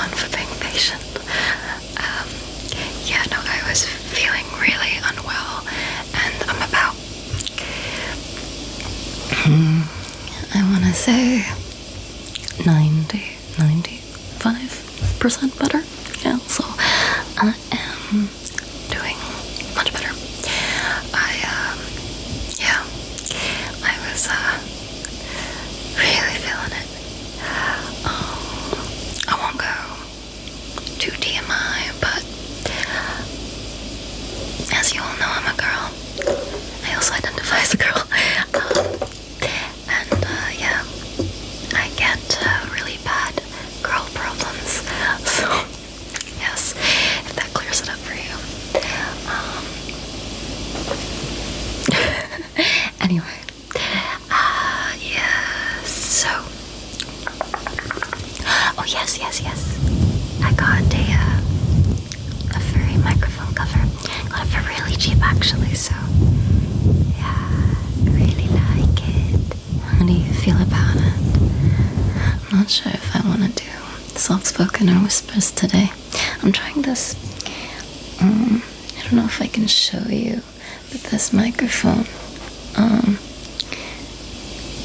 everyone for being patient. Yeah, no, I was feeling really unwell, and I'm about, I want to say 95% better. Yeah, so I am doing much better. I was really feeling it. I won't go too TMI, but as you all know, I'm a girl. I also identify as a girl. Yeah, I get really bad girl problems. So, yes, if that clears it up for you. Anyway, yeah, so, oh yes, I got a furry microphone cover. Got it for really cheap, actually, so, yeah, I really like it. How do you feel about it? I'm not sure if I want to do soft-spoken or whispers today. I'm trying this, I don't know if I can show you, but this microphone,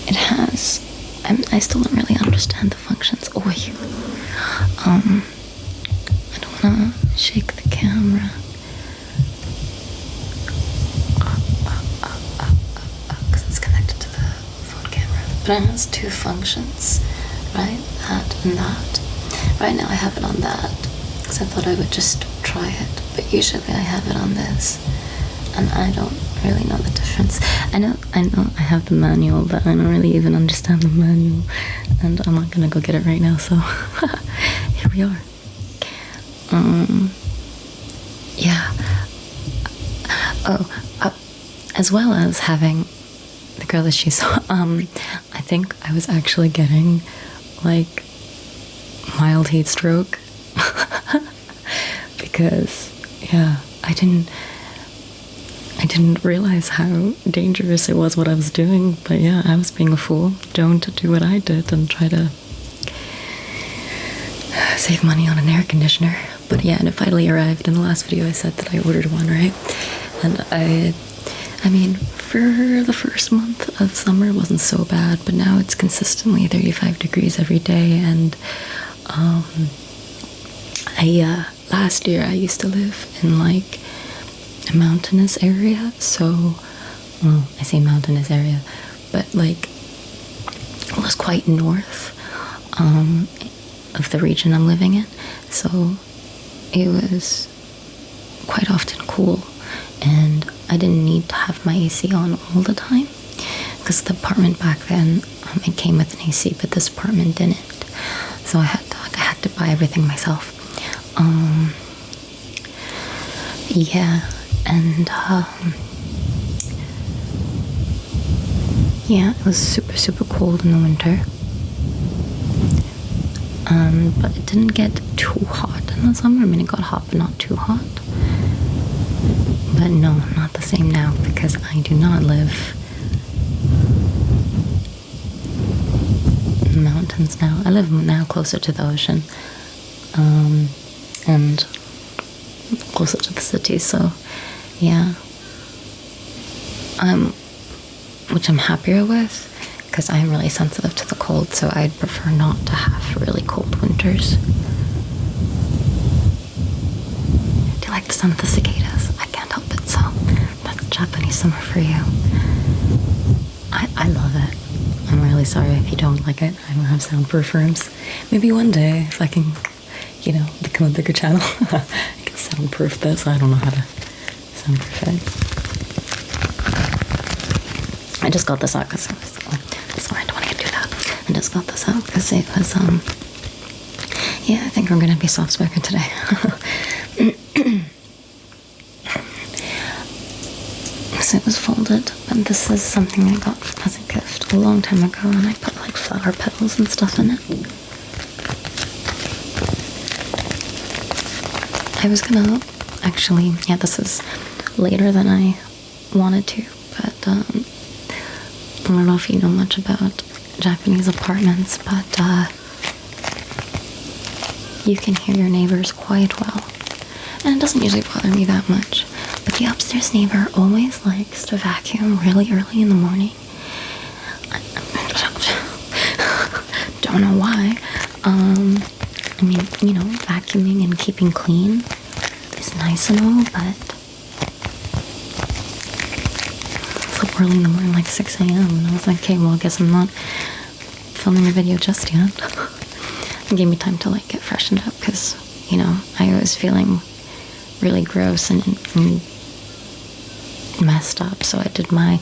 it has, I still don't really understand the functions. I don't want to shake the camera. Because it's connected to the phone camera. But it has two functions, right? That and that. Right now I have it on that, because I thought I would just try it. But usually I have it on this. And I don't really know the difference. I know I have the manual, but I don't really even understand the manual. And I'm not gonna go get it right now, so here we are. Yeah. As well as having the girl that she saw, I think I was actually getting, like, mild heat stroke. Because, yeah, I didn't realize how dangerous it was what I was doing, but yeah, I was being a fool. Don't do what I did and try to save money on an air conditioner. But yeah, and it finally arrived. In the last video I said that I ordered one, right? And I mean, for the first month of summer it wasn't so bad, but now it's consistently 35 degrees every day. And last year I used to live in like a mountainous area, so, well, I say mountainous area, but like it was quite north of the region I'm living in, so it was quite often cool, and I didn't need to have my AC on all the time, because the apartment back then, it came with an AC, but this apartment didn't, so I had to buy everything myself. Yeah, and yeah, it was super cold in the winter, but it didn't get too hot in the summer. I mean, it got hot, but not too hot. But no, not the same now, because I do not live in the mountains now. I live now closer to the ocean, and closer to the city, so yeah, which I'm happier with, because I'm really sensitive to the cold, so I'd prefer not to have really cold winters. Do you like the sound of the cicadas? I can't help it, so that's Japanese summer for you. I love it. I'm really sorry if you don't like it. I don't have soundproof rooms. Maybe one day, if I can, you know, become a bigger channel, I can soundproof this. I don't know how to soundproof it. I just got this out because it was, sorry, I don't want to do that. I just got this out because it was, yeah, I think I'm going to be soft-spoken today. So it was folded, and this is something I got as a gift a long time ago, and I put like flower petals and stuff in it. I was gonna, actually, yeah, this is later than I wanted to, but I don't know if you know much about Japanese apartments, but you can hear your neighbors quite well. And it doesn't usually bother me that much. But the upstairs neighbor always likes to vacuum really early in the morning. Don't know why. I mean, you know, vacuuming and keeping clean is nice and all, but it's up early in the morning, like 6 a.m. And I was like, okay, well, I guess I'm not filming a video just yet. It gave me time to like get freshened up because, you know, I was feeling really gross and messed up, so I did my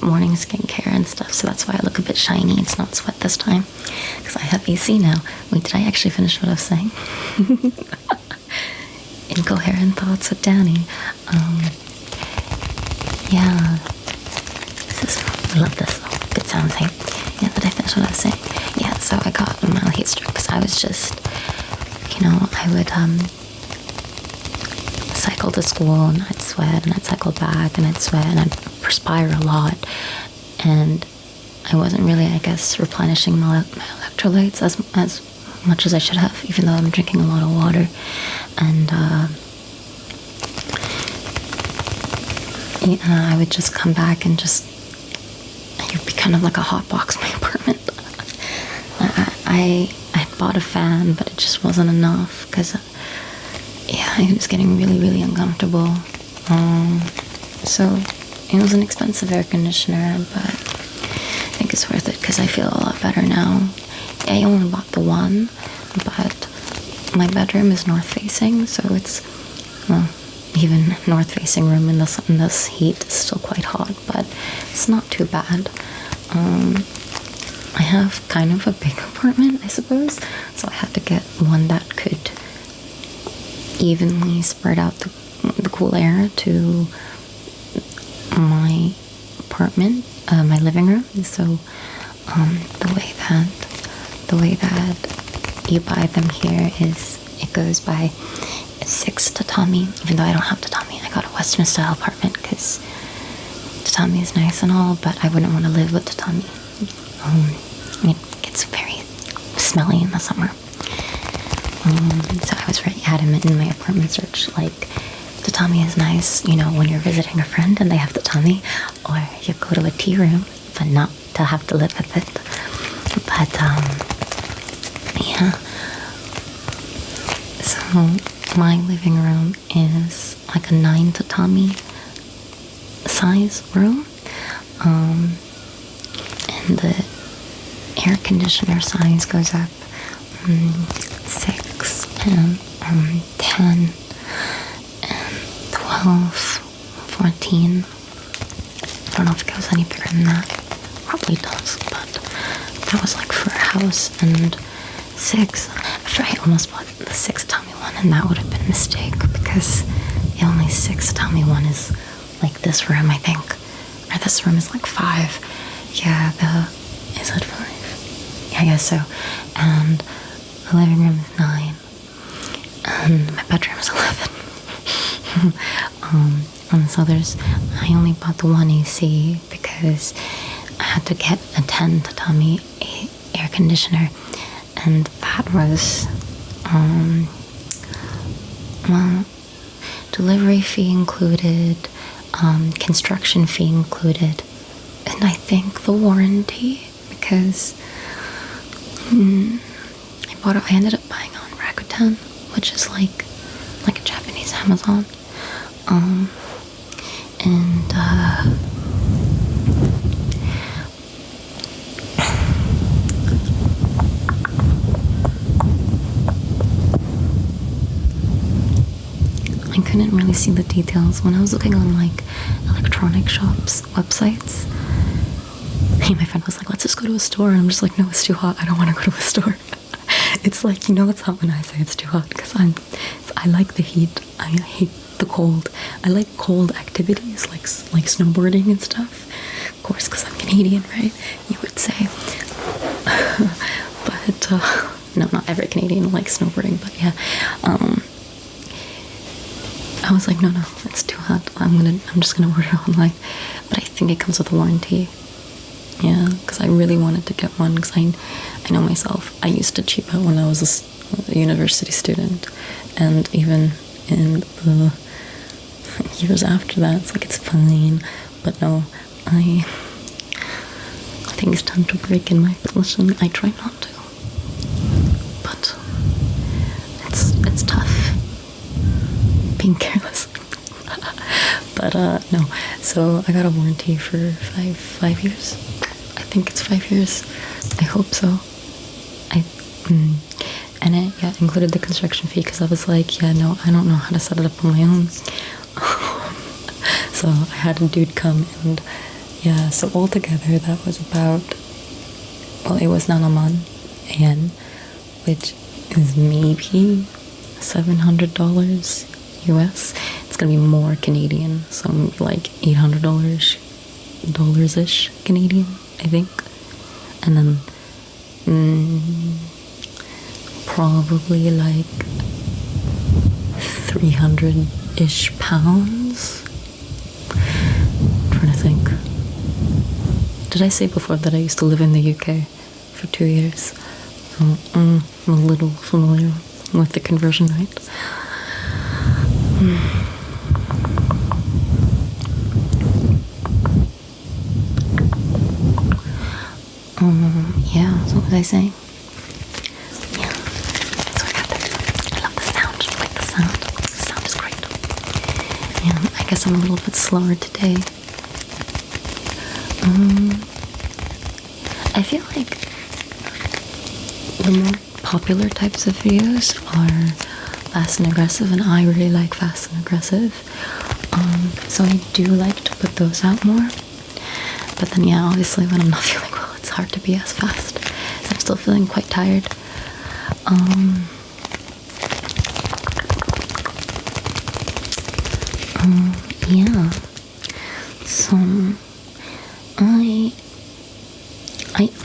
morning skincare and stuff, so that's why I look a bit shiny. It's not sweat this time because I have AC now. Wait, did I actually finish what I was saying? Incoherent thoughts with Danny. Yeah, I love this. Good sounds, hey? Yeah, did I finish what I was saying? Yeah, so I got a mild heat stroke because I was just, you know, I would cycle to school and I'd sweat and I'd cycle back and I'd sweat and I'd perspire a lot, and I wasn't really, I guess, replenishing my electrolytes as much as I should have, even though I'm drinking a lot of water. And I would just come back and just, it would be kind of like a hot box, my apartment. I had bought a fan, but it just wasn't enough because yeah, it was getting really, really uncomfortable. So it was an expensive air conditioner, but I think it's worth it because I feel a lot better now. I only bought the one, but my bedroom is north facing, so it's, well, even north facing room in this heat is still quite hot, but it's not too bad. I have kind of a big apartment, I suppose, so I had to get one that could evenly spread out the cool air to my apartment, my living room. So the way that you buy them here is it goes by 6 tatami. Even though I don't have tatami, I got a Western style apartment because tatami is nice and all, but I wouldn't want to live with tatami. It gets very smelly in the summer. So I was very adamant in my apartment search, like, tatami is nice, you know, when you're visiting a friend and they have tatami, or you go to a tea room, but not to have to live with it. But, yeah. So my living room is like a 9 tatami size room, and the air conditioner size goes up 6 and 10 and 12, 14. I don't know if it goes any bigger than that. Probably does, but that was like for a house. And 6, after I almost bought the 6 tatami one, and that would have been a mistake because the only 6 tatami one is like this room, I think, or this room is like 5. Yeah, is it 5? Yeah, I guess so. And the living room is 9, and my bedroom is 11. And so I only bought the one AC because I had to get a 10 tatami air conditioner, and that was, well, delivery fee included, construction fee included, and I think the warranty, because I ended up buying on Rakuten, which is like a Japanese Amazon, and I couldn't really see the details when I was looking on like electronic shops websites. Hey, my friend was like, let's just go to a store, and I'm just like, no, it's too hot, I don't want to go to a store. It's like, you know, it's hot when I say it's too hot because I like the heat. I hate the cold. I like cold activities like snowboarding and stuff. Of course, because I'm Canadian, right? You would say. But no, not every Canadian likes snowboarding. But yeah, I was like, no, it's too hot. I'm just gonna order it online. But I think it comes with a warranty. Yeah, because I really wanted to get one because I know myself. I used to cheap out when I was a university student, and even in the years after that, it's like it's fine. But no, I think it's time to break in my position. I try not to, but it's tough being careless. But no, so I got a warranty for five years. I think it's 5 years. I hope so. And it included the construction fee, because I was like, yeah, no, I don't know how to set it up on my own. So I had a dude come, and yeah, so altogether that was about, well, it was 7,000 yen, which is maybe $700 US. It's gonna be more Canadian, so like $800-ish Canadian, I think. And then probably like 300-ish pounds. I'm trying to think. Did I say before that I used to live in the UK for 2 years? So I'm a little familiar with the conversion rate. Yeah, so what was I saying? Yeah, so I got this. I love the sound. I like the sound. The sound is great. Yeah, I guess I'm a little bit slower today. I feel like the more popular types of videos are fast and aggressive, and I really like fast and aggressive. So I do like to put those out more. But then, yeah, obviously when I'm not feeling well, it's hard to be as fast. I'm still feeling quite tired. Yeah. So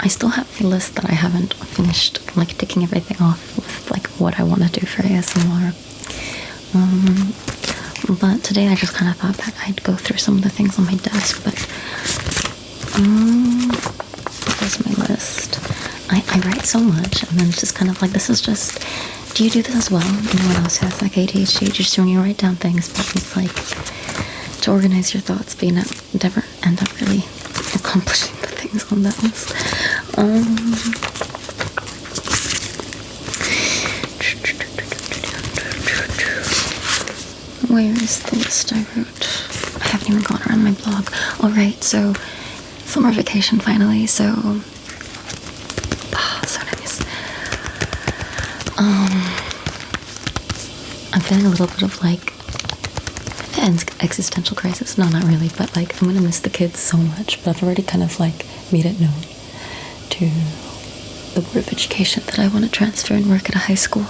I still have a list that I haven't finished, like ticking everything off with like what I want to do for ASMR. But today I just kind of thought that I'd go through some of the things on my desk. But here's my list. I write so much, and then it's just kind of like, this is just, do you do this as well? Anyone else who has like ADHD, just when you write down things, but it's like to organize your thoughts, but you never end up really accomplishing the things on that list. Where is the list I wrote? I haven't even gone around my blog. Alright, so summer vacation finally, so so nice. I'm feeling a little bit of like an existential crisis. No, not really, but like I'm gonna miss the kids so much, but I've already kind of like made it known to the Board of Education that I want to transfer and work at a high school.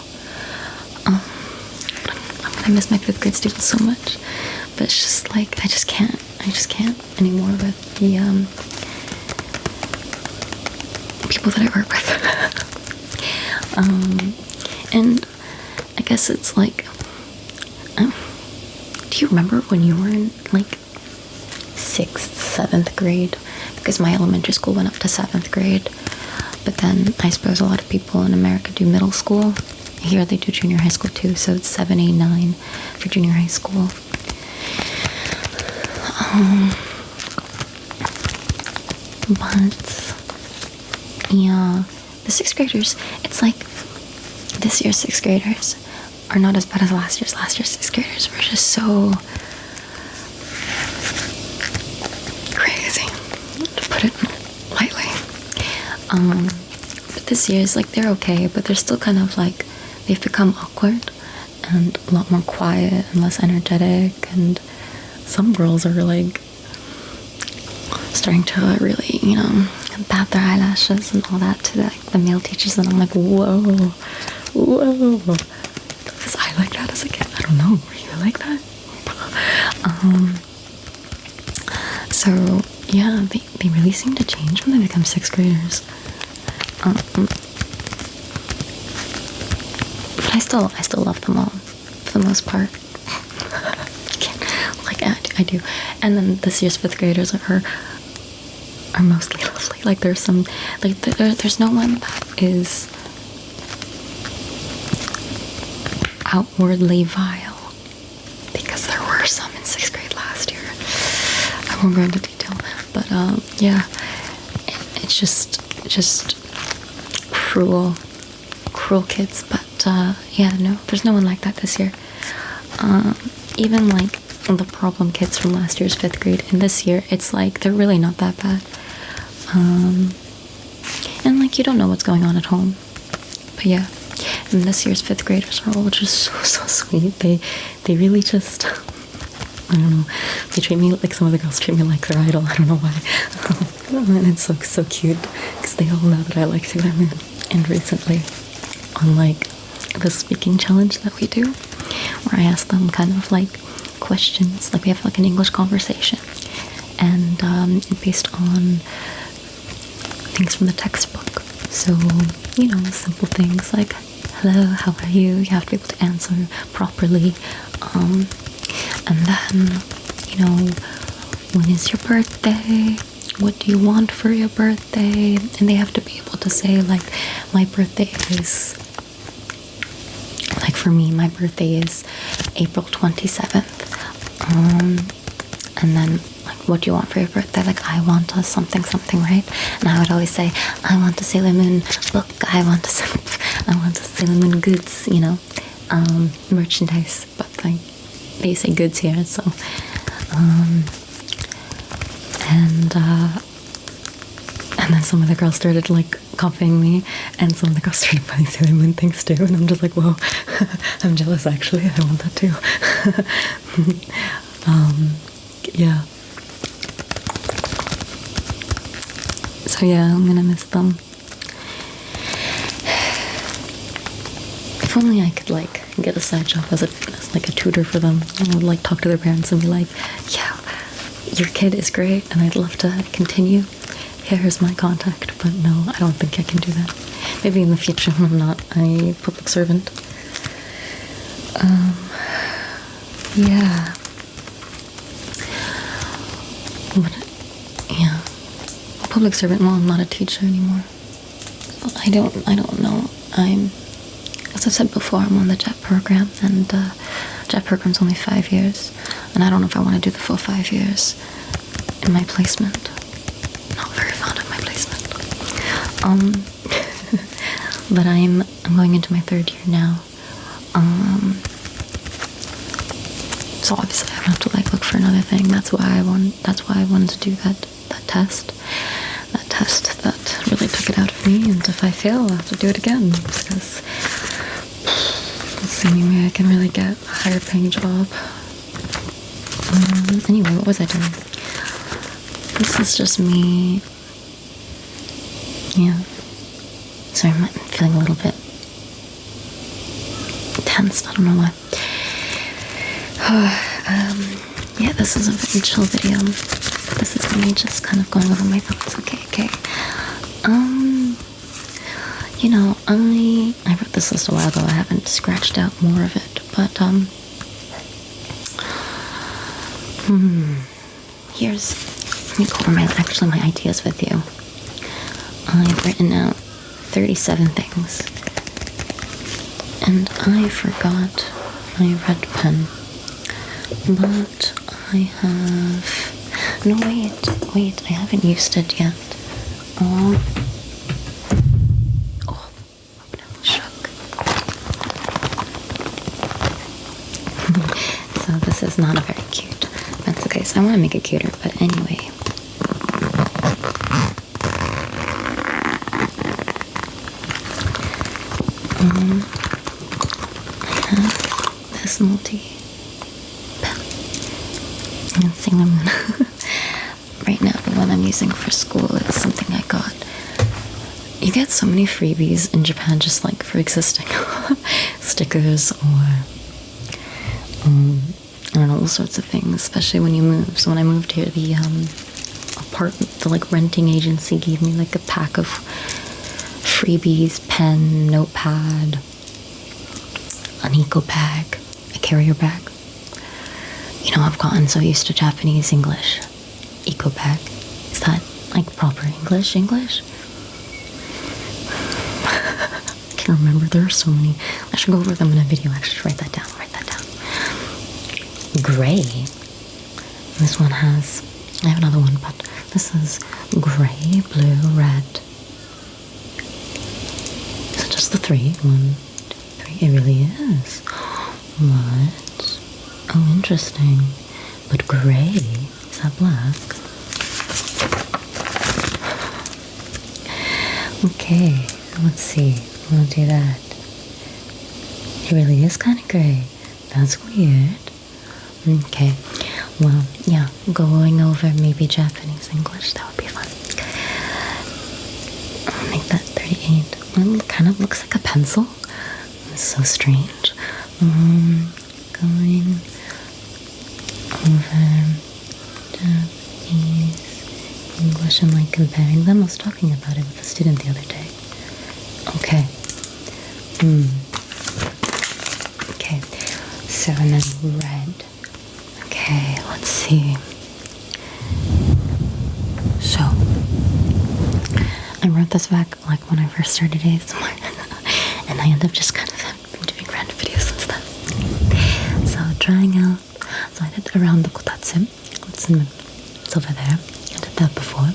I miss my 5th grade students so much, but it's just like I just can't anymore with the people that I work with. And I guess it's like, do you remember when you were in like 6th, 7th grade? Because my elementary school went up to 7th grade, but then I suppose a lot of people in America do middle school. Here they do junior high school too, so it's 7, 8, 9 for junior high school. But yeah, the 6th graders, it's like this year's 6th graders are not as bad as last year's. Last year's 6th graders were just so crazy, to put it lightly. But this year's like they're okay, but they're still kind of like, they've become awkward and a lot more quiet and less energetic, and some girls are like starting to really, bat their eyelashes and all that to the male teachers, and I'm like, whoa. Was I like that as a kid? I don't know. Were you like that? So yeah, they really seem to change when they become 6th graders. But I still love them all for the most part. Like I do. And then this year's 5th graders are mostly lovely. Like there's some, like there's no one that is outwardly vile, because there were some in 6th grade last year. I won't go into detail, but yeah, it's just cruel kids. But yeah, no, there's no one like that this year. Even like the problem kids from last year's 5th grade and this year, it's like they're really not that bad. And like you don't know what's going on at home, but yeah. And this year's 5th graders are all just so sweet. They really just, I don't know, they treat me like, some of the girls treat me like their idol. I don't know why. And it's so cute, because they all know that I like Sailor Moon. And recently, on like the speaking challenge that we do, where I ask them kind of like questions, like we have like an English conversation, and based on things from the textbook. So, you know, simple things like, hello, how are you? You have to be able to answer properly. And then, you know, when is your birthday? What do you want for your birthday? And they have to be able to say, like, my birthday is, like for me, my birthday is April 27th. And then, like, what do you want for your birthday? Like, I want a something, right? And I would always say, I want a Sailor Moon book. I want a Sailor Moon goods, you know, merchandise. But like, they say goods here, so, and then some of the girls started like copying me, and some of the girls started buying Sailor Moon things too, and I'm just like, whoa, I'm jealous actually, I want that too. Yeah. So yeah, I'm gonna miss them. If only I could like get a side job as like a tutor for them. I would like talk to their parents and be like, yeah, your kid is great and I'd love to continue. Here's my contact. But no, I don't think I can do that. Maybe in the future when I'm not a public servant. Yeah. But, yeah. Public servant, well, I'm not a teacher anymore. I don't know. As I've said before, I'm on the JET program, and JET program's only 5 years, and I don't know if I want to do the full 5 years in my placement. Not very fond of my placement. But I'm going into my 3rd year now. So obviously I have to like look for another thing. That's why I wanted to do that test. That test that really took it out of me, and if I fail, I'll have to do it again, because it's the only way I can really get a higher paying job. Anyway, what was I doing? This is just me. Yeah. Sorry, I'm feeling a little bit tense. I don't know why. Yeah, this is a very chill video. This is me just kind of going over my thoughts. Okay. You know, I wrote this list a while ago. I haven't scratched out more of it, but let me go over my ideas with you. I've written out 37 things, and I forgot my red pen, but I have, no wait, I haven't used it yet. I'm shook. So this is not a very cute. That's okay, so I want to make it cuter, but anyway. I have this multi-pen. And Sailor Moon. Right now, the one I'm using for school is something I got. You get so many freebies in Japan just like for existing. Stickers or I don't know, all sorts of things, especially when you move. So when I moved here, the like renting agency gave me like a pack of freebies, pen, notepad, an eco bag, a carrier bag. You know, I've gotten so used to Japanese English. Eco bag. Is that like proper English? I can to remember. There are so many. I should go over them in a video. Actually, write that down. Gray. This one has, I have another one, but this is gray, blue, red. Is it just the three? 1, 2, 3. It really is. What? Oh, interesting. But gray, is that black? Okay, let's see. We'll do that. It really is kind of gray. That's weird. Okay, well, yeah, going over maybe Japanese English, that would be fun. I'll make that 38. Well, it kind of looks like a pencil. It's so strange. Going over Japanese English and like comparing them. I was talking about it with a student the other day. Okay. Okay, so and then red. Okay, let's see. So, I wrote this back like when I first started ASMR, and I ended up just kind of been doing random videos since then. So, trying out, so I did around the kotatsu. It's over there. I did that before.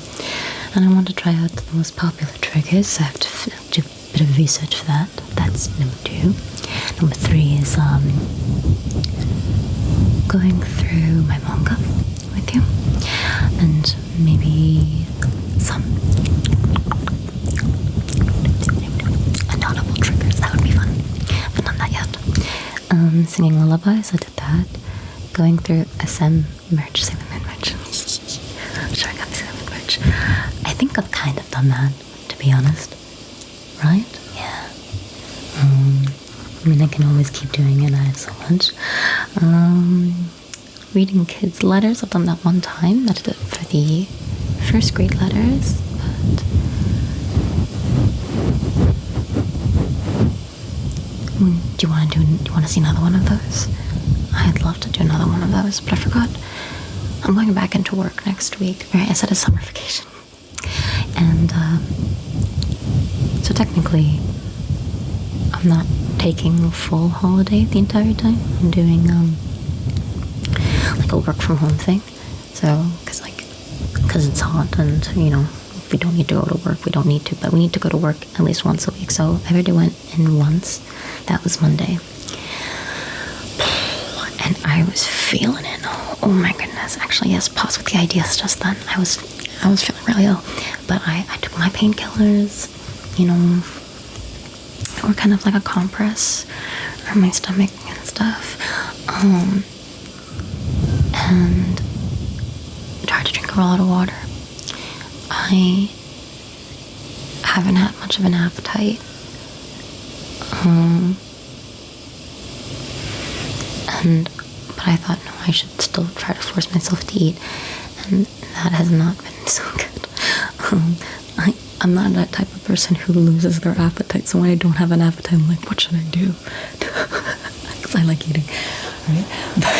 And I want to try out the most popular triggers, so I have to do a bit of research for that. That's number 2. Number 3 is, going through my manga with you, and maybe some inaudible triggers. That would be fun. I've done that yet. Singing lullabies, I did that. Going through SM merch, Sailor Moon merch. Showing up Sailor Moon merch. I think I've kind of done that, to be honest. Right? Yeah. I mean, I can always keep doing it. I have so much. Reading kids' letters. I've done that one time. I did it for the first grade letters. But do you want to see another one of those? I'd love to do another one of those, but I forgot. I'm going back into work next week. Right? I said a summer vacation, and so technically, I'm not taking full holiday the entire time. I'm doing like a work from home thing. So because it's hot, and if we don't need to go to work, we don't need to, but we need to go to work at least once a week. So I already went in once. That was Monday, and I was feeling it. Oh my goodness! Actually, yes, pause with the ideas just then. I was feeling really ill, but I took my painkillers. Or kind of like a compress for my stomach and stuff, and tried to drink a lot of water. I haven't had much of an appetite, but I thought, no, I should still try to force myself to eat, and that has not been so good. I'm not that type of person who loses their appetite, so when I don't have an appetite, I'm like, what should I do? Because I like eating, right? But,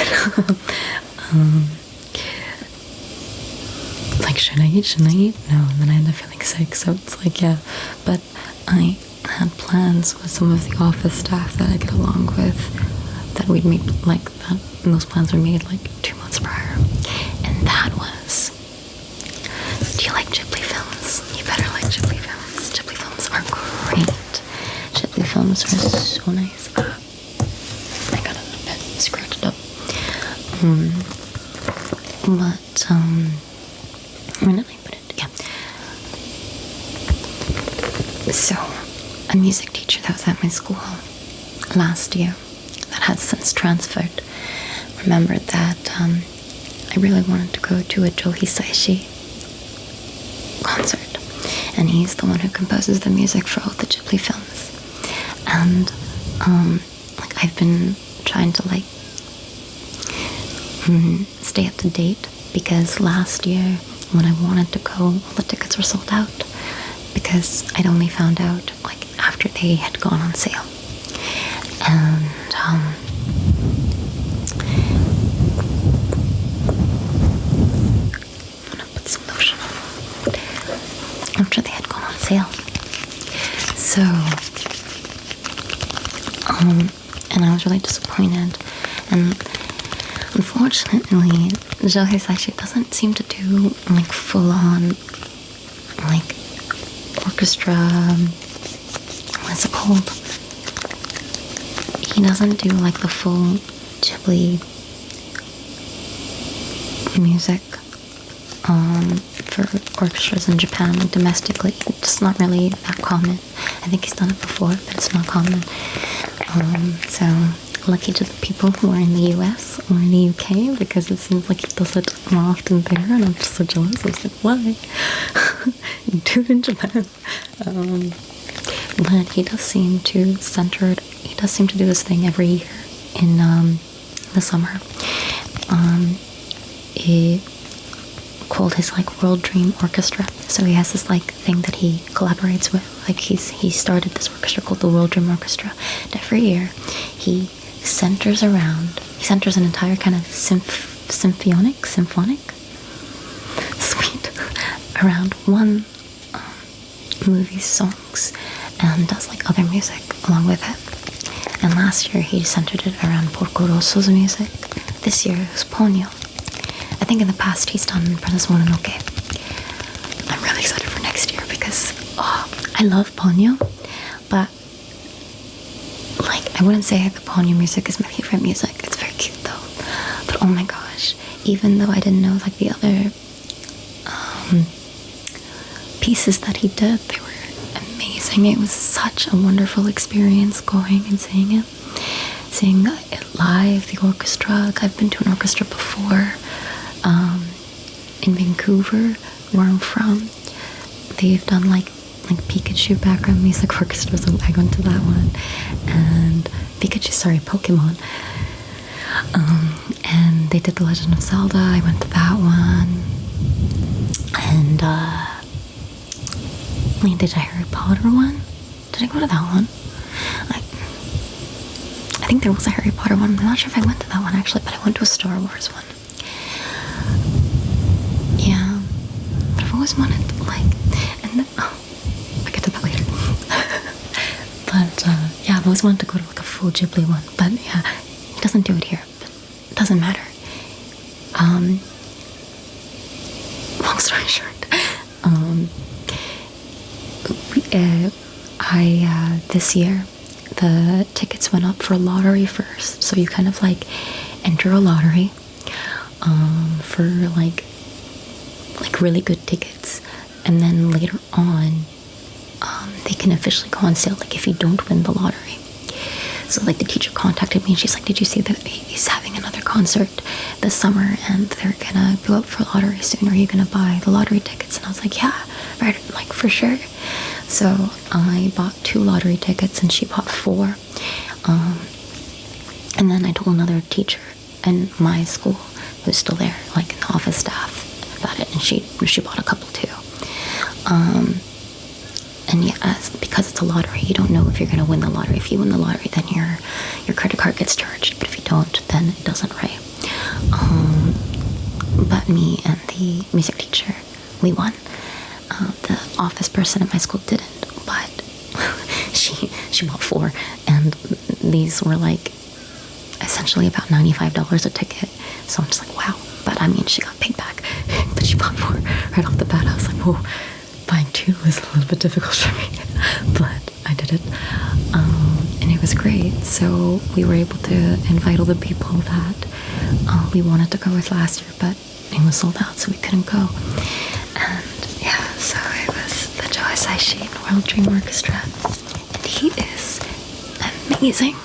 like, should I eat? No, and then I end up feeling sick, so it's like, yeah. But I had plans with some of the office staff that I get along with, that we'd meet, like, that, and those plans were made, like, 2 months prior, and that was, do you like Ghibli films? You better like Ghibli films. Ghibli films are great. Ghibli films are so nice. I got a bit scratched up. Where did I put it? Yeah. So, a music teacher that was at my school last year, that has since transferred, remembered that I really wanted to go to a Joe Hisaishi concert, and he's the one who composes the music for all the Ghibli films. And like, I've been trying to like stay up to date, because last year when I wanted to go, all the tickets were sold out, because I'd only found out like after they had gone on sale. And after they had gone on sale. So and I was really disappointed. And unfortunately, Joe Hisaishi doesn't seem to do like full-on like orchestra. What is it called? He doesn't do like the full Ghibli music for orchestras in Japan, like domestically. It's not really that common. I think he's done it before, but it's not common. So lucky to the people who are in the US or in the UK, because it seems like he does it more often there, and I'm just so jealous. I was like, why? Do it in Japan. But he does seem to do this thing every year in the summer. He called his like World Dream Orchestra. So he has this like thing that he collaborates with. Like he started this orchestra called the World Dream Orchestra. And every year he centers an entire kind of symphonic suite around one movie's songs, and does like other music along with it. And last year he centered it around Porco Rosso's music. This year it was Ponyo. I think in the past he's done Princess Mononoke. I'm really excited for next year because I love Ponyo, but like I wouldn't say the Ponyo music is my favorite music. It's very cute though. But oh my gosh, even though I didn't know like the other pieces that he did, they were amazing. It was such a wonderful experience going and seeing it live, the orchestra. Like I've been to an orchestra before in Vancouver, where I'm from. They've done like Pikachu background music orchestra, so I went to that one. And Pokemon. And they did The Legend of Zelda. I went to that one. And we did a Harry Potter one. Did I go to that one? I think there was a Harry Potter one. I'm not sure if I went to that one actually, but I went to a Star Wars one. Yeah, but I've always wanted to and then, I'll get to that later. But yeah, I've always wanted to go to like a full Ghibli one, but yeah, he doesn't do it here, but it doesn't matter. Long story short, this year the tickets went up for lottery first, so you kind of like enter a lottery for like really good tickets, and then later on they can officially go on sale like if you don't win the lottery. So like the teacher contacted me and she's like, did you see that he's having another concert this summer and they're gonna go up for lottery soon, are you gonna buy the lottery tickets? And I was like, yeah, right, like for sure. So I bought 2 lottery tickets and she bought 4. And then I told another teacher in my school who's still there, like in the office staff, about it, and she bought a couple too. And yeah, because it's a lottery, you don't know if you're going to win the lottery. If you win the lottery, then your credit card gets charged, but if you don't, then it doesn't, right? But me and the music teacher, we won. The office person at my school didn't, but she bought 4, and these were like essentially about $95 a ticket. So I'm just like, wow. But I mean, she got paid back, but she bought 4 right off the bat. I was like, whoa, buying 2 was a little bit difficult for me, but I did it, and it was great. So we were able to invite all the people that we wanted to go with last year, but it was sold out, so we couldn't go. And yeah, so it was the Joe Hisaishi World Dream Orchestra, and he is amazing.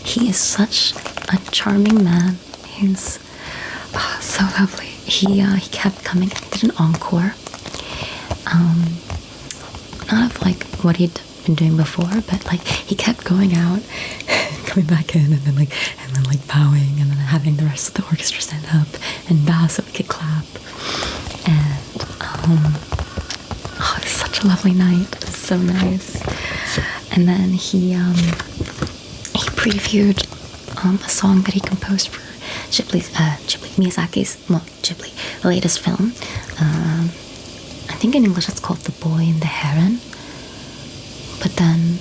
He is such a charming man. He's so lovely. He kept coming. He did an encore. Not of like what he'd been doing before, but like he kept going out, coming back in, and then bowing, and then having the rest of the orchestra stand up and bow so we could clap. And it was such a lovely night. It was so nice. And then he previewed a song that he composed for Miyazaki's, the latest film. I think in English it's called The Boy and the Heron. But then,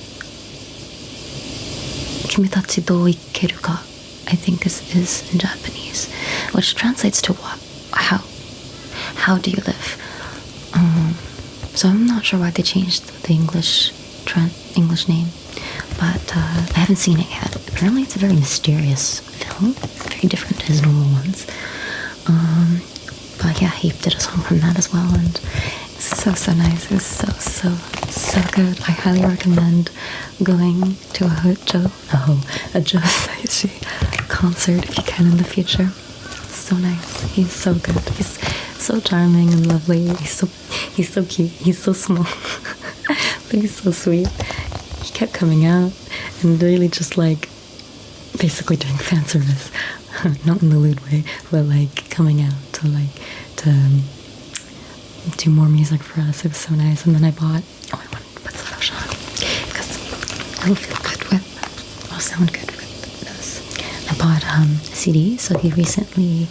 Kimitachi do ikeru ka, I think is in Japanese, which translates to what? How do you live? So I'm not sure why they changed the English name, but I haven't seen it yet. Apparently it's a very mysterious film, very different to his normal ones. But yeah, he did a song from that as well, and it's so nice. It was so good. I highly recommend going to a Joe Hisaishi concert if you can in the future. It's so nice. He's so good. He's so charming and lovely. He's so cute. He's so small, but he's so sweet. He kept coming out and really just like basically doing fan service, not in the lewd way, but like coming out to do more music for us. It was so nice. And then I wanted to put some lotion on because it'll feel good with, it'll sound good with this. I bought a CD, so he recently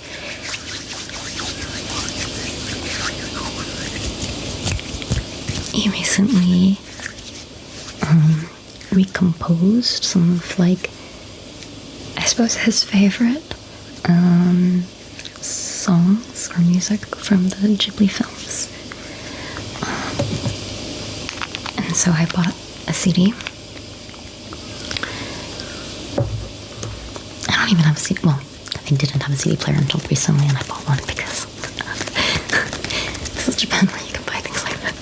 recomposed some of, like, I suppose his favorite songs or music from the Ghibli films. And so I bought a CD. I don't even have a CD. Well, I didn't have a CD player until recently, and I bought one because this is Japan where you can buy things like that.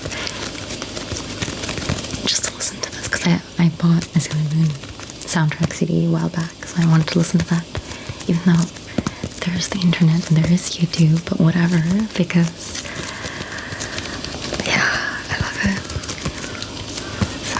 Just to listen to this, because I bought a Sailor Moon soundtrack CD a while back, so I wanted to listen to that, even though there's the internet and there is YouTube, but whatever, because yeah, I love it. So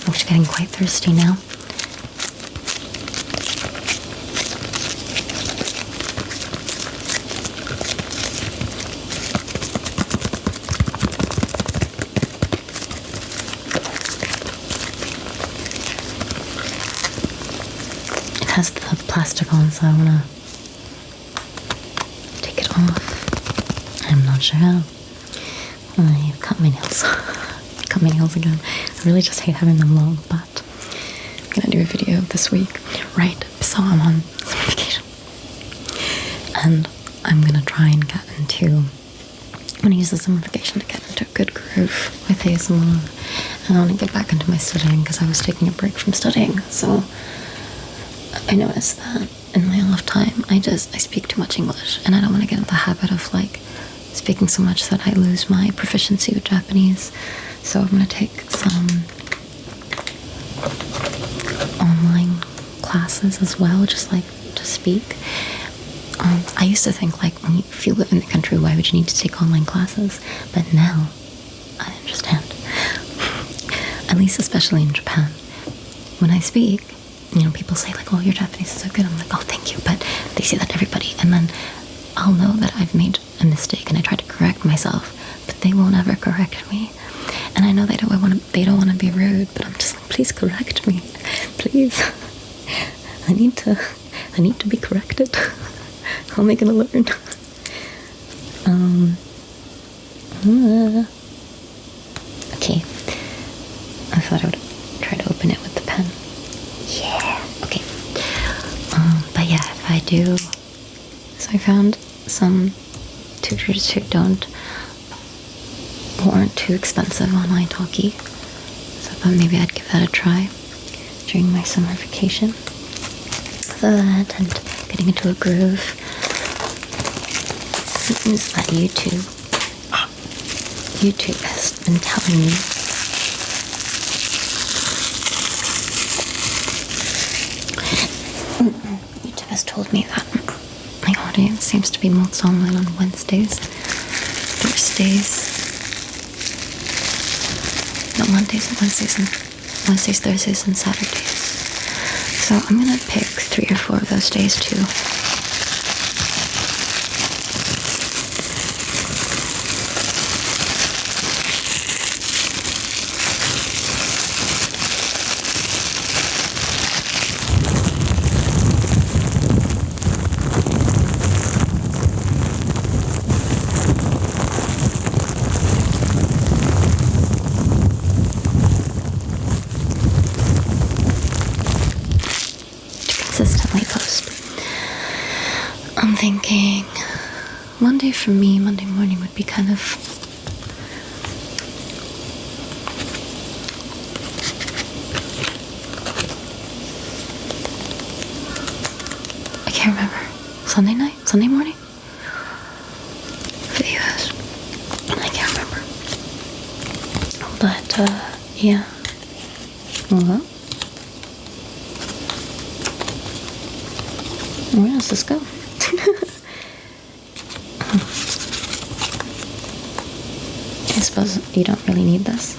I'm just getting quite thirsty now. Has the plastic on, so I want to take it off. I'm not sure how. I've cut my nails. Cut my nails again. I really just hate having them long, but I'm gonna do a video this week. Right, so I'm on summer vacation, and I'm gonna try and get into, I'm gonna use the summer vacation to get into a good groove with ASMR, and I want to get back into my studying because I was taking a break from studying. So I noticed that in my off time, I speak too much English, and I don't want to get in the habit of like speaking so much that I lose my proficiency with Japanese. So I'm going to take some online classes as well, just like to speak. I used to think like, if you live in the country, why would you need to take online classes? But now I understand. At least especially in Japan. When I speak, you know, people say like, oh, your Japanese is so good. I'm like, oh, thank you. But they say that to everybody. And then I'll know that I've made a mistake and I try to correct myself, but they won't ever correct me. And I know they don't want to be rude, but I'm just like, please correct me. Please. I need to be corrected. How am I gonna learn? Okay. I thought I would try to open it with the pen. Yeah. Okay. But yeah, if I do, so I found some tutors who weren't too expensive on italki, so I thought maybe I'd give that a try during my summer vacation. So that and getting into a groove. It seems that YouTube has been telling me YouTube has told me that my audience seems to be most online on Wednesdays, Thursdays, Thursdays, and Saturdays. So I'm gonna pick 3 or 4 of those days too. consistently post. I'm thinking Monday for me, Monday morning would be kind of I can't remember. Sunday night? Sunday morning? For the US. I can't remember. But, yeah. Well, where does this go? I suppose you don't really need this.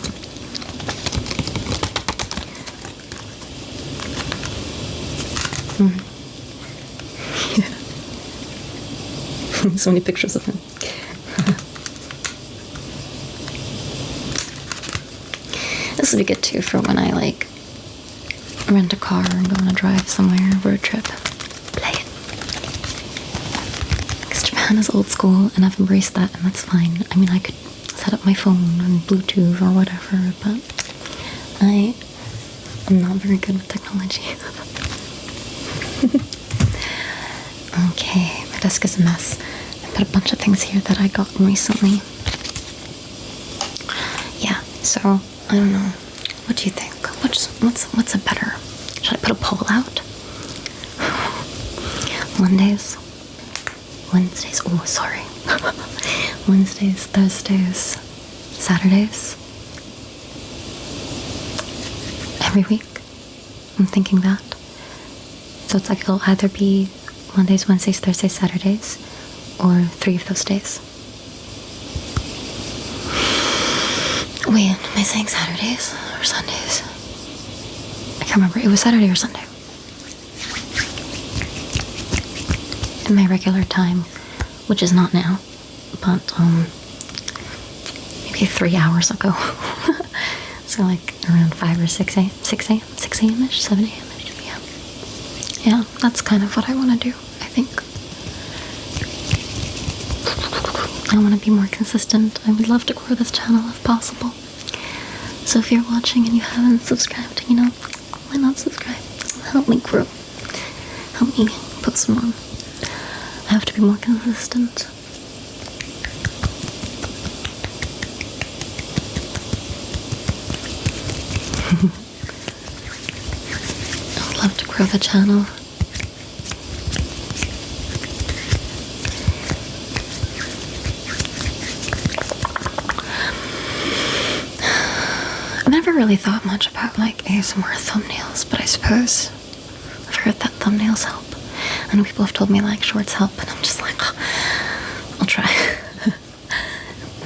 So many pictures of him. This would be good too for when I like rent a car and go on a drive somewhere, road trip. Play it. Because Japan is old school and I've embraced that, and that's fine. I mean, I could set up my phone on Bluetooth or whatever, but I'm not very good with technology. Okay, my desk is a mess. I put a bunch of things here that I got recently. Yeah, so I don't know. What do you think? What's a better? Should I put a poll out? Wednesdays. Oh, sorry. Wednesdays, Thursdays, Saturdays. Every week. I'm thinking that. So it's like it'll either be Mondays, Wednesdays, Thursdays, Saturdays, or 3 of those days. Wait, am I saying Saturdays or Sundays? I can't remember. It was Saturday or Sunday. In my regular time, which is not now, but maybe 3 hours ago. So like around 5 or 6 a.m. 6 a.m.-ish, 7 a.m.-ish, yeah. Yeah, that's kind of what I want to do, I think. I want to be more consistent. I would love to grow this channel if possible. So if you're watching and you haven't subscribed, you know, why not subscribe? Help me grow. Help me post more. I have to be more consistent. I would love to grow the channel. I've never really thought much about like ASMR thumbnails, but I suppose I've heard that thumbnails help. I know people have told me like shorts help, and I'm just like, oh, I'll try.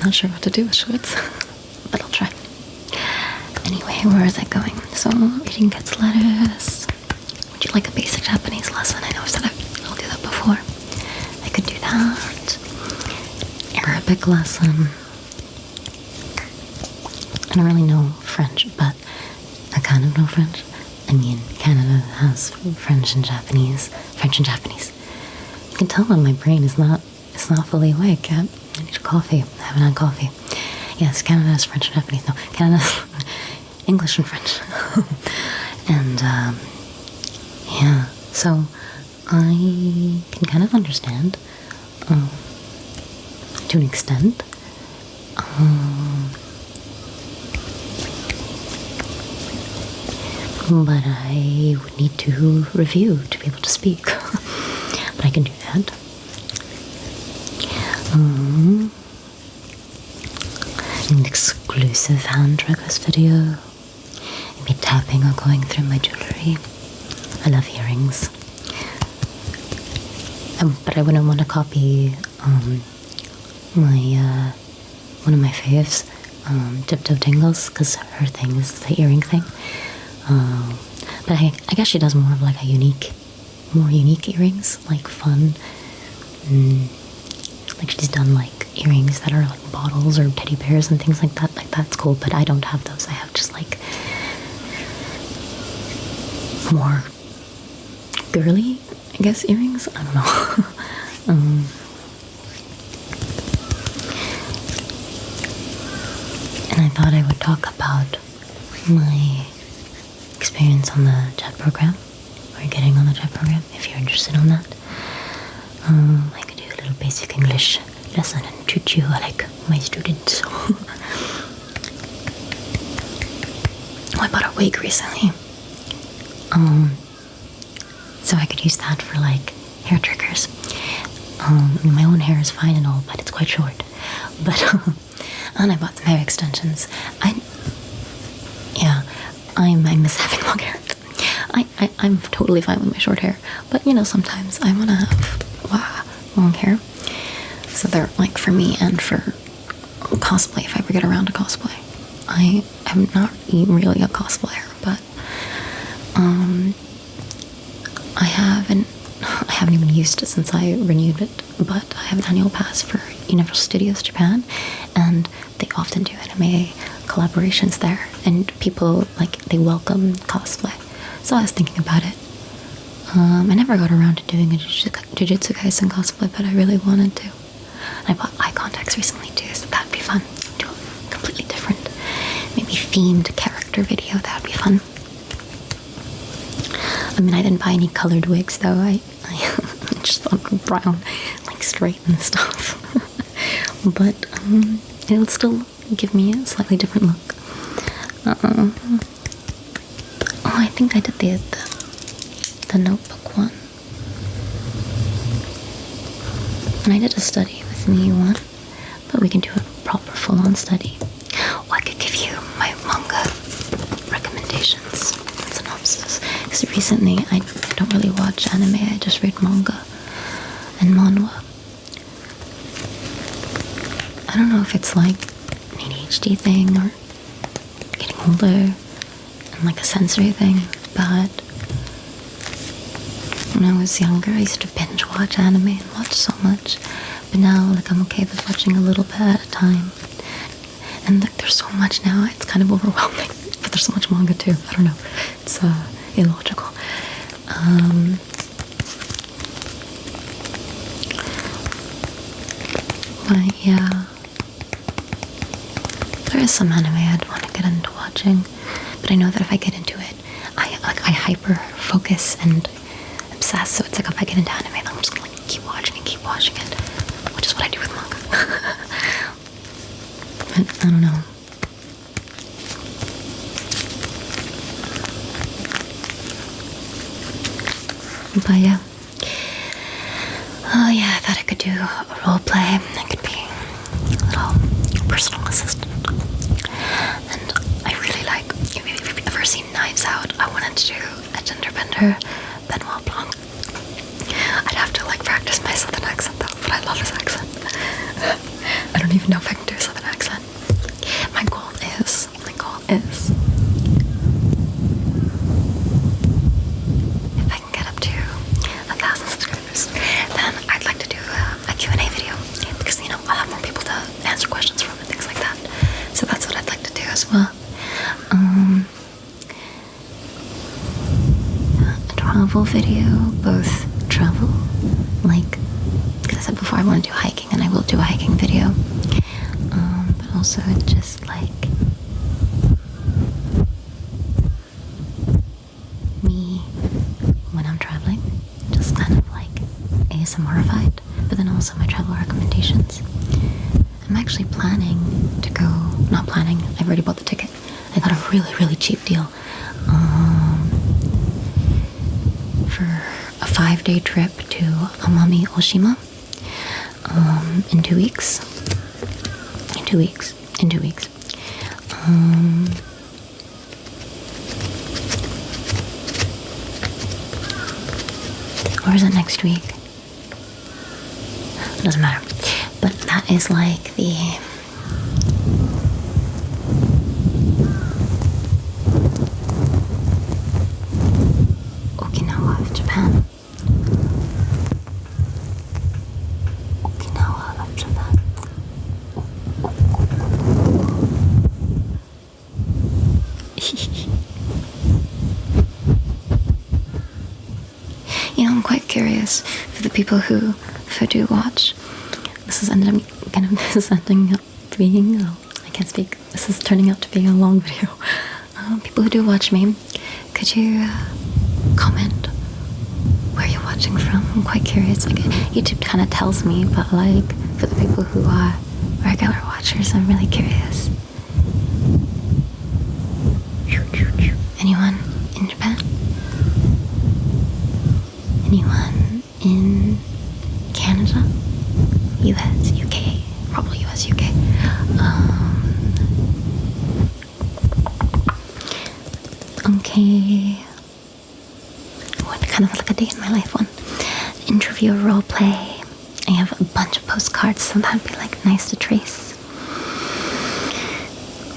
Not sure what to do with shorts, but I'll try. Anyway, where is it going? So, reading kids' letters. Would you like a basic Japanese lesson? I know I've said I'll do that before. I could do that. Arabic lesson. I don't really know French, but I kind of know French. I mean, Canada has French and Japanese. You can tell that my brain is not fully awake yet. I need a coffee. I haven't had coffee. Yes, Canada has French and Japanese. No, Canada has English and French. And, yeah. So, I can kind of understand, to an extent. But I would need to review to be able to speak. But I can do that. An exclusive hand request video. Me tapping or going through my jewelry. I love earrings. But I wouldn't want to copy my one of my faves, Tiptoe Tingles, because her thing is the earring thing. But I guess she does more of like more unique earrings, like fun. Like she's done like earrings that are like bottles or teddy bears and things like that. Like that's cool, but I don't have those. I have just like more girly, I guess, earrings. I don't know. And I thought I would talk about my experience on the chat program or getting on the type program if you're interested in that. I could do a little basic English lesson and treat you like my students. I bought a wig recently. So I could use that for like hair triggers. My own hair is fine and all, but it's quite short. But and I bought some hair extensions. I miss having long hair. I'm totally fine with my short hair, but sometimes I want to have long hair. So they're like for me and for cosplay, if I ever get around to cosplay. I am not really a cosplayer, but I haven't even used it since I renewed it, but I have an annual pass for Universal Studios Japan, and they often do anime collaborations there, and people they welcome cosplay. So I was thinking about it. I never got around to doing a Jujutsu Kaisen cosplay, but I really wanted to. And I bought eye contacts recently too, so that'd be fun. Do a completely different, maybe themed character video. That would be fun. I mean, I didn't buy any colored wigs though. I just thought brown, straight and stuff. But it'll still give me a slightly different look. I think I did the notebook one. And I did a study with me one, but we can do a proper full-on study. Oh, I could give you my manga recommendations and synopsis. Because recently I don't really watch anime, I just read manga and manhwa. I don't know if it's like an ADHD thing or getting older and a sensory thing, but when I was younger I used to binge watch anime and watch so much, but now I'm okay with watching a little bit at a time. And there's so much now, it's kind of overwhelming. But there's so much manga too, I don't know, it's illogical. But yeah, there is some anime I'd want to get into watching, but I know that if I get into it, I hyper focus and obsess. So it's if I get into anime, I'm just gonna keep watching it, which is what I do with manga. But I don't know. But yeah. Oh yeah, I thought I could do a role play. I could be a little personal assistant. And I really if you've ever seen Knives Out, I wanted to do a gender bender Benoit Blanc. I'd have to practice my southern accent though, but I love his accent. I don't even know if I can do a southern accent. My goal is if I can get up to 1,000 subscribers, then I'd like to do a Q&A video, because I'll have more people to answer questions from and things like that. So that's what I'd like to do as well. A travel video, both travel, like I said before, I want to do hiking, and I will do a hiking video, but also just me when I'm traveling, just kind of ASMRified, but then also my travel recommendations. I'm actually planning to go, not planning, I've already bought the ticket. I got a really, really cheap deal for a 5-day trip to Amami Oshima in 2 weeks. Or is it next week? It doesn't matter. But that is the Okinawa of Japan. I'm quite curious for the people who do watch. This is turning out to being a long video. People who do watch me, could you comment watching from? I'm quite curious. Like, YouTube kind of tells me, but like for the people who are regular watchers, I'm really curious. Anyone in Japan? Anyone in Canada? US, UK? Probably US, UK. Okay. What kind of like a day in my life one? Interview, role play. I have a bunch of postcards, so that'd be like nice to trace.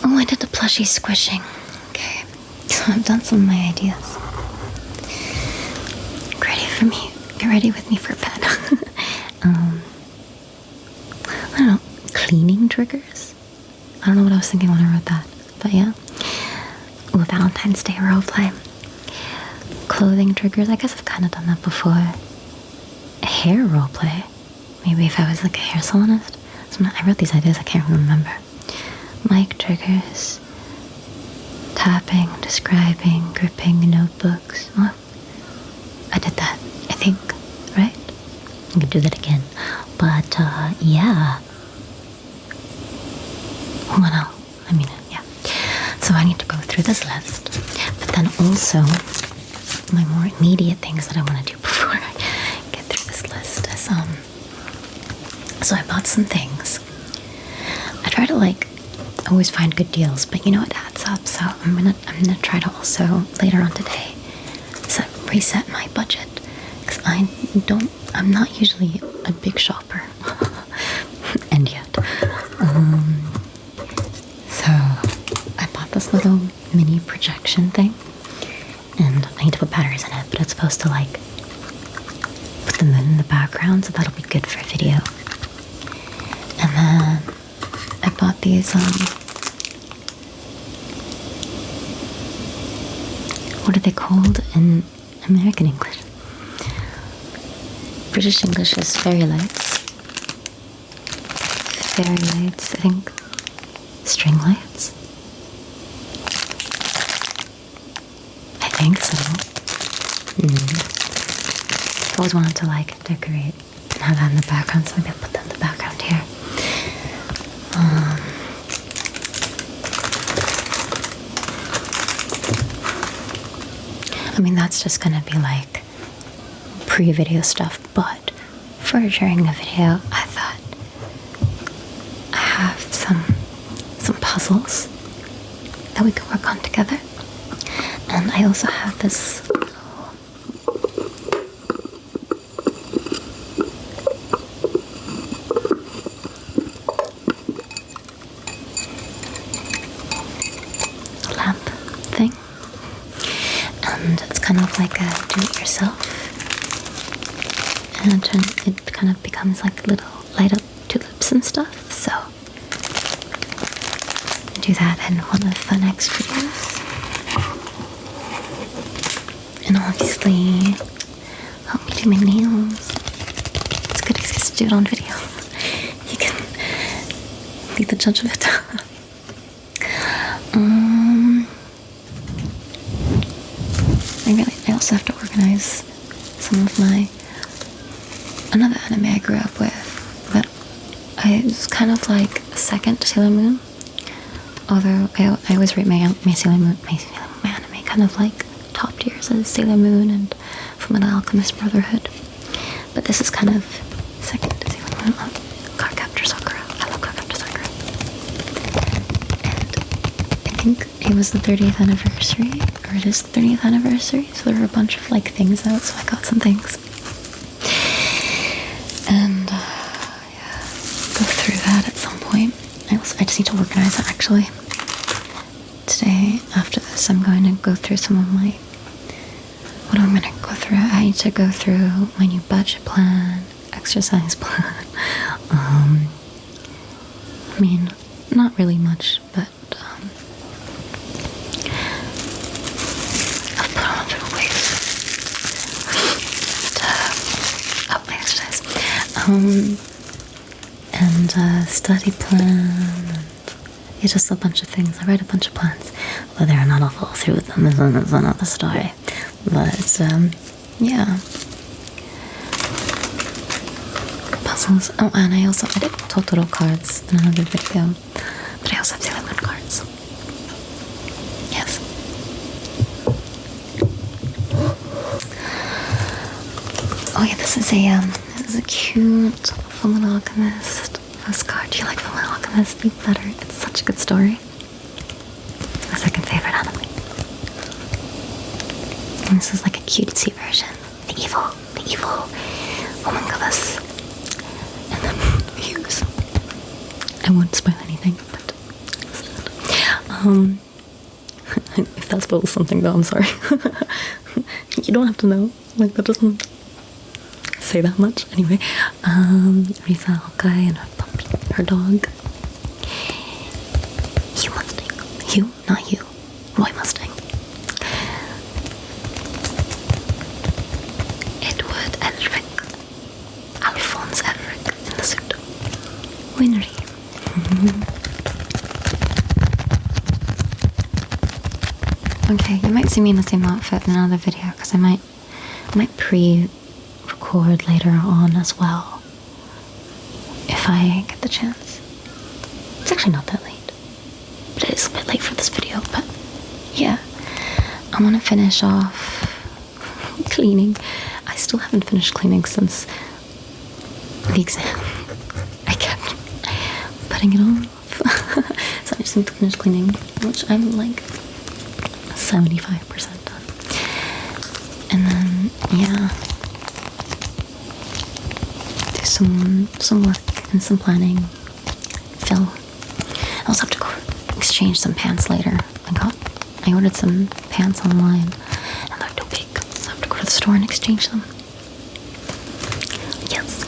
Oh, I did the plushie squishing. Okay, so I've done some of my ideas. Get ready for me. Get ready with me for bed. I don't know, cleaning triggers? I don't know what I was thinking when I wrote that, but yeah. Ooh, Valentine's Day roleplay. Clothing triggers, I guess I've kind of done that before. Hair roleplay. Maybe if I was like a hair salonist. I wrote these ideas, I can't remember. Mic triggers. Tapping, describing, gripping, notebooks. Oh, I did that, I think, right? I could do that again. But, yeah. What else? I mean, yeah. So I need to go through this list. But then also, my more immediate things that I want to do before I get through this list is, so I bought some things. I try to, like, always find good deals, but you know, it adds up. So I'm gonna try to also, later on today, reset my budget. Because I'm not usually a big shopper. And yet. So I bought this little mini projection thing. And I need to put batteries in it, but it's supposed to like put the moon in the background, so that'll be good for video. And then I bought these, what are they called in American English? British English is fairy lights. Fairy lights, I think. String lights? I think so. I've always wanted to like decorate and have that in the background, so maybe I'll put that in the background here. I mean, that's just gonna be like pre-video stuff, but for during the video, I thought I have some puzzles that we could work on together. And I also have this lamp thing. And it's kind of like a do-it-yourself. And it kind of becomes like little light up tulips and stuff. So do that in one of the next videos. And obviously, help me do my nails. It's a good excuse to do it on video. You can be the judge of it. I also have to organize some of another anime I grew up with, but it was kind of like a second Sailor Moon. Although I always rate my Sailor Moon, my anime kind of like top tiers as Sailor Moon and Fullmetal Alchemist Brotherhood. But this is kind of second to Sailor Moon. Cardcaptor Sakura. I love Cardcaptor Sakura. And I think it was the 30th anniversary, or it is the 30th anniversary, so there were a bunch of like things out, so I got some things. And yeah, go through that at some point. I just need to organize it actually. Today, after this, I'm going to go through some of my, what am I going to go through? I need to go through my new budget plan, exercise plan. I mean, not really much, but I've put on a bit of weight to up my exercise. And study plan, and it's just a bunch of things. I write a bunch of plans. Whether or not I'll follow through with them is another story. But, yeah. puzzles. Oh, and I did Totoro cards in another video, but I also have Sailor Moon cards. Yes. Oh yeah, this is a cute Fullmetal Alchemist postcard. Do you like Fullmetal Alchemist? You better. It's such a good story. It's my second favorite anime. And this is like a cutesy version. The evil homunculus. And then Hughes. I won't spoil anything, but if that spoils something though, I'm sorry. You don't have to know. Like, that doesn't say that much. Anyway, Risa Hawkeye and her puppy, her dog. Hugh Mustang. Hugh? Not Hugh. Roy Mustang. Edward Elric. Alphonse Elric in the suit. Winry. Okay, you might see me in the same outfit in another video because I might pre-record later on as well if I get the chance. It's actually not that late, but it is a bit late for this video. But yeah, I want to finish off cleaning. I still haven't finished cleaning since the exam. I kept putting it off. So I just need to finish cleaning, which I'm like 75% done. And then, yeah, do some work and some planning. Fill. I also have to go exchange some pants later. I ordered some pants online and they're too big, so I have to go to the store and exchange them. Yes.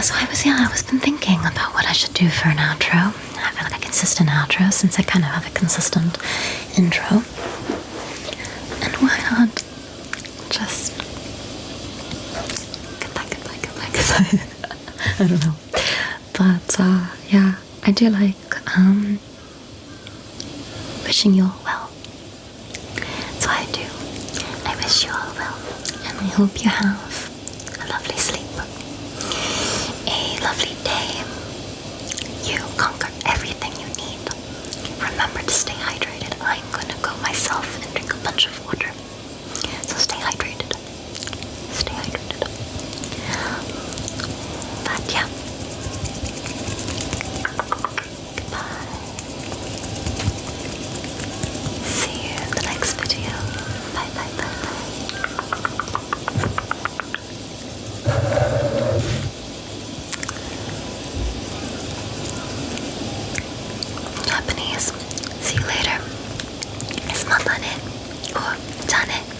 So I was been thinking about what I should do for an outro. I feel like a consistent outro since I kind of have a consistent intro. And why not just goodbye. I don't know. But yeah, I do like wishing you all well. So I do. I wish you all well. And I hope you have a lovely sleep. A lovely day. You conquer everything you need. Remember to stay hydrated. I'm going to go myself and drink a bunch of water. So stay hydrated. Stay hydrated. But yeah. Goodbye. See you in the next video. Bye bye bye bye. Japanese. See you later. It's matane or jane.